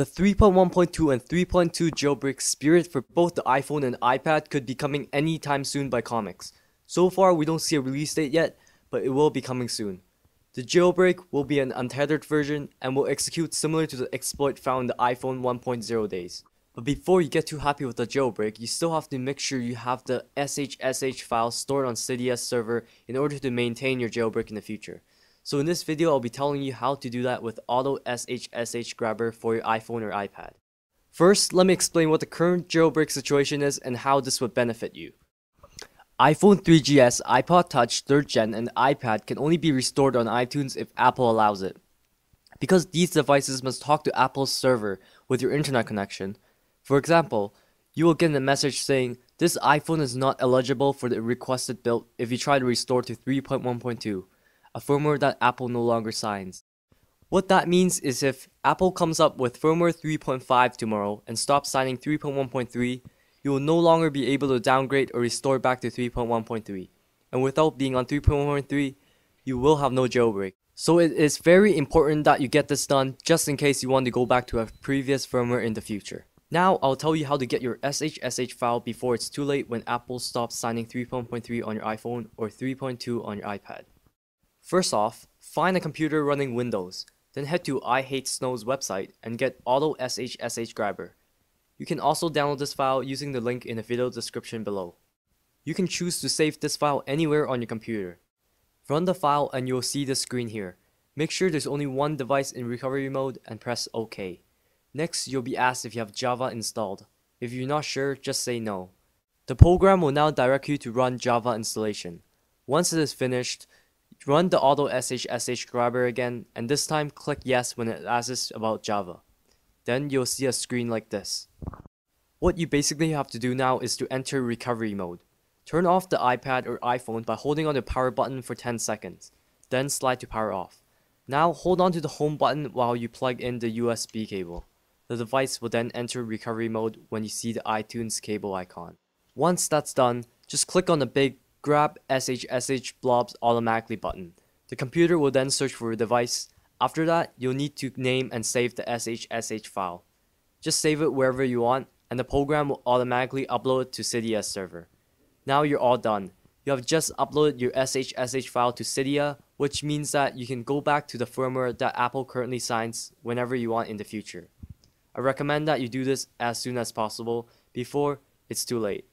The 3.1.2 and 3.2 jailbreak Spirit for both the iPhone and iPad could be coming anytime soon by comics. So far we don't see a release date yet, but it will be coming soon. The jailbreak will be an untethered version and will execute similar to the exploit found in the iPhone 1.0 days. But before you get too happy with the jailbreak, you still have to make sure you have the SHSH file stored on Cydia's server in order to maintain your jailbreak in the future. So in this video, I'll be telling you how to do that with Auto SHSH Grabber for your iPhone or iPad. First, let me explain what the current jailbreak situation is and how this would benefit you. iPhone 3GS, iPod Touch 3rd Gen, and iPad can only be restored on iTunes if Apple allows it. Because these devices must talk to Apple's server with your internet connection. For example, you will get a message saying, this iPhone is not eligible for the requested build if you try to restore to 3.1.2. a firmware that Apple no longer signs. What that means is if Apple comes up with firmware 3.5 tomorrow and stops signing 3.1.3, you will no longer be able to downgrade or restore back to 3.1.3. And without being on 3.1.3, you will have no jailbreak. So it is very important that you get this done just in case you want to go back to a previous firmware in the future. Now I'll tell you how to get your SHSH file before it's too late when Apple stops signing 3.1.3 on your iPhone or 3.2 on your iPad. First off, find a computer running Windows, then head to I Hate Snow's website and get Auto SHSH Grabber. You can also download this file using the link in the video description below. You can choose to save this file anywhere on your computer. Run the file and you'll see the screen here. Make sure there's only one device in recovery mode and press OK. Next, you'll be asked if you have Java installed. If you're not sure, just say no. The program will now direct you to run Java installation. Once it is finished, run the Auto SHSH Grabber again, and this time click yes when it asks about Java. Then you'll see a screen like this. What you basically have to do now is to enter recovery mode. Turn off the iPad or iPhone by holding on the power button for 10 seconds. Then slide to power off. Now hold on to the home button while you plug in the USB cable. The device will then enter recovery mode when you see the iTunes cable icon. Once that's done, just click on the big Grab SHSH blobs automatically button. The computer will then search for your device. After that, you'll need to name and save the SHSH file. Just save it wherever you want, and the program will automatically upload it to Cydia's server. Now you're all done. You have just uploaded your SHSH file to Cydia, which means that you can go back to the firmware that Apple currently signs whenever you want in the future. I recommend that you do this as soon as possible before it's too late.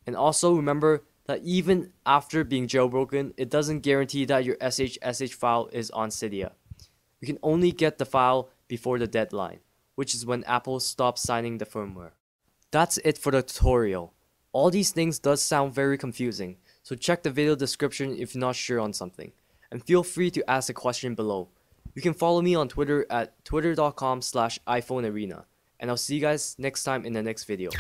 And also remember that even after being jailbroken, it doesn't guarantee that your SHSH file is on Cydia. You can only get the file before the deadline, which is when Apple stops signing the firmware. That's it for the tutorial. All these things does sound very confusing, so check the video description if you're not sure on something. And feel free to ask a question below. You can follow me on Twitter at twitter.com/iPhoneArena. And I'll see you guys next time in the next video.